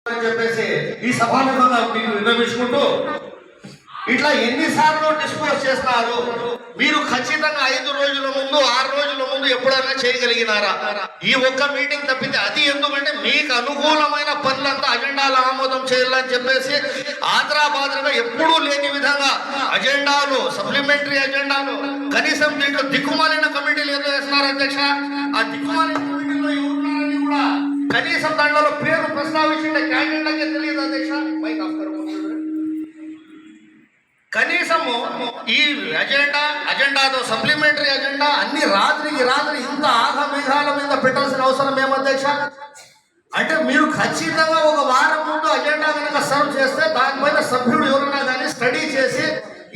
అని చెప్పేసి ఈ సభాముఖంగా మీకు విన్నవించుకుంటూ ఇట్లా ఎన్నిసార్లు డిస్పోజ్ చేస్తున్నారు మీరు ఖచ్చితంగా 5 రోజుల ముందు 6 రోజుల ముందు ఎప్పుడైనా చేయగలిగినారా? ఈ ఒక్క మీటింగ్ తప్పితే అది ఎందుకంటే మీకు అనుకూలమైన పనులంతా అజెండాలు ఆమోదం చేయాలని చెప్పేసి ఆంధ్రాబాద్గా ఎప్పుడూ లేని విధంగా అజెండాలు సప్లిమెంటరీ అజెండాలు కనీసం దీంట్లో దిక్కుమాలిన కమిటీలు ఏదో వేస్తున్నారు అధ్యక్ష. ఆ దిక్కుమాలిన కమిటీలో ఎవరున్నారని కూడా కనీసం దాంట్లో పేరు ప్రస్తావించిన క్యాండిడేట్లకే తెలియదు అధ్యక్ష. మైక్ ఆఫ్ కనీసము ఈ అజెండాతో సప్లిమెంటరీ అజెండా అన్ని రాత్రికి రాత్రి ఇంత ఆగమేఘాల మీద పెట్టాల్సిన అవసరం ఏం అధ్యక్ష? అంటే మీరు ఖచ్చితంగా ఒక వారం ముందు అజెండా కనుక సర్వ్ చేస్తే దానిపైన సభ్యుడు ఎవరైనా కానీ స్టడీ చేసి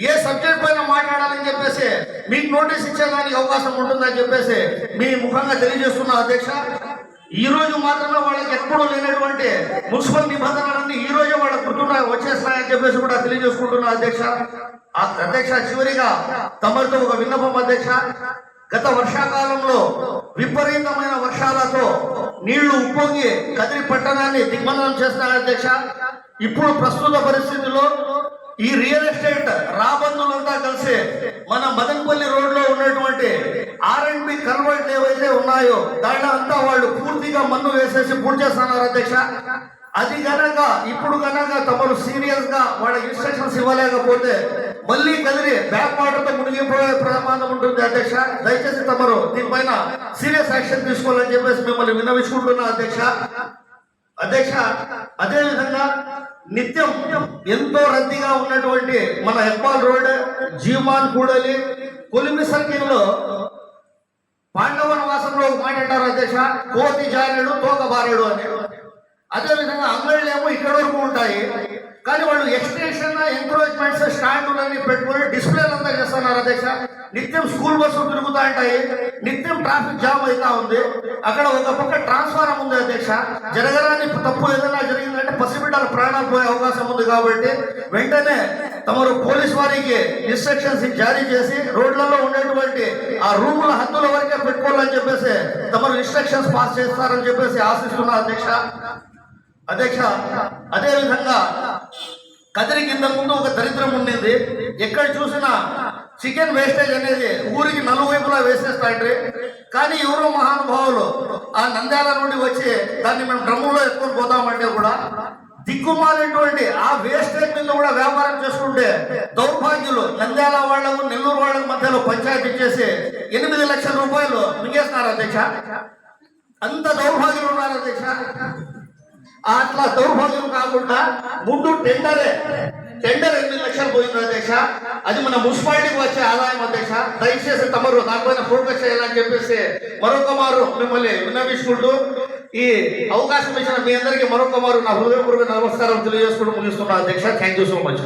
ఏ సబ్జెక్ట్ పైన మాట్లాడాలని చెప్పేసి మీకు నోటీస్ ఇచ్చేదానికి అవకాశం ఉంటుందని చెప్పేసి మీ ముఖంగా తెలియజేస్తున్నా అధ్యక్ష. ఈ రోజు మాత్రమే వాళ్ళకి ఎప్పుడూ లేనటువంటి మున్సిపల్ నిబంధనలన్నీ ఈ రోజే వాళ్ళకి వచ్చేస్తాయని చెప్పేసి కూడా తెలియజేసుకుంటున్నా అధ్యక్ష. అధ్యక్ష చివరిగా తమరితో ఒక విన్నపం అధ్యక్ష. గత వర్షాకాలంలో విపరీతమైన వర్షాలతో నీళ్లు ఉప్పొంగి కదిరి పట్టణాన్ని దిగ్బంధనం చేస్తున్నారు అధ్యక్ష. ఇప్పుడు ప్రస్తుత పరిస్థితుల్లో ఈ రియల్ ఎస్టేట్ రాబందులంతా కలిసి మన మదనపల్లి రోడ్ లో ఉన్నటువంటి R&B కన్వర్ట్లు ఏవైతే ఉన్నాయో దాంట్లో అంతా వాళ్ళు పూర్తిగా మన్ను వేసేసి పూర్తి చేస్తున్నారు అధ్యక్ష. అది కనుక ఇప్పుడు కనుక తమరు సీరియస్ గా వాళ్ళ ఇన్స్ట్రక్షన్స్ ఇవ్వలేకపోతే మళ్ళీ కదిరి బ్యాక్ వాటర్ తో మునిగిపోయే ప్రమాదం ఉంటుంది అధ్యక్ష. దయచేసి తమరు దీనిపైన సీరియస్ యాక్షన్ తీసుకోవాలని చెప్పేసి మిమ్మల్ని విన్నవించుకుంటున్నా అధ్యక్ష. అధ్యక్ష అదేవిధంగా నిత్యం ఎంతో రద్దీగా ఉన్నటువంటి మన హెబ్బాల్ రోడ్, జీమాన్ కూడలి, కొలిమి సర్కిల్లో పాండవ నివాసంలో మాట్లాడారు అధ్యక్ష. కోతి జారేడు తోక బారేడు అని. అదేవిధంగా అంగళ్ళు ఏమో ఇక్కడ వరకు ఉంటాయి కానీ వాళ్ళు ఎక్స్టెన్షన్ ఎంకరేజ్మెంట్స్ స్టాండ్లని పెట్టుకుని డిస్ప్లేలు అంతా చేస్తున్నారు అధ్యక్ష. నిత్యం స్కూల్ బస్సులు తిరుగుతూ ఉంటాయి, నిత్యం ట్రాఫిక్ జామ్ అవుతా ఉంది. అక్కడ ఒక పక్క ట్రాన్స్ఫారం ఉంది అధ్యక్ష. జరగరాని తప్పు ఏదైనా జరిగిందంటే పసిబిడ్డల ప్రాణాలు పోయే అవకాశం ఉంది కాబట్టి వెంటనే తమరు పోలీస్ వారికి ఇన్స్ట్రక్షన్స్ జారీ చేసి రోడ్లలో ఉండేటువంటి ఆ రూముల హద్దుల వరకే పెట్టుకోవాలని చెప్పేసి తమరు ఇన్స్ట్రక్షన్స్ పాస్ చేస్తారని చెప్పేసి ఆశిస్తున్నా అధ్యక్ష. అధ్యక్ష అదేవిధంగా కదిరి కింద ముందు ఒక దరిద్రం ఉండేది. ఎక్కడ చూసినా చికెన్ వేస్టేజ్ అనేది ఊరికి నలువైపులా వేసేస్తాండ్రి. కానీ ఎవరో మహానుభావులు ఆ నంద్యాల నుండి వచ్చి దాన్ని మేము డ్రమ్ములో ఎత్తుకొని పోతామంటే కూడా దిక్కుమాలినటువంటి ఆ వేస్టేజ్ మీద కూడా వ్యాపారం చేసుకుంటే దౌర్భాగ్యులు నంద్యాల వాళ్లకు నెల్లూరు వాళ్ళ మధ్యలో పంచాయతీ చేసి 8 లక్షల రూపాయలు మింగేస్తున్నారు అధ్యక్ష. అంత దౌర్భాగ్యులు ఉన్నారు అధ్యక్ష. అట్లా దౌర్భాగ్యం కాకుండా ముందు టెండర్ 8 లక్షలు పోయింది అధ్యక్ష. అది మన మున్సిపాలిటీకి వచ్చే ఆదాయం అధ్యక్ష. దయచేసి తమరు దానిపైన ఫోకస్ చేయాలని చెప్పేసి మరొక మారు మిమ్మల్ని విన్నవించుకుంటూ ఈ అవకాశం ఇచ్చిన మీ అందరికీ మరొక మారు నా హృదయపూర్వక నమస్కారం తెలియజేసుకుంటూ ముగిస్తున్నా అధ్యక్ష. Thank you so much.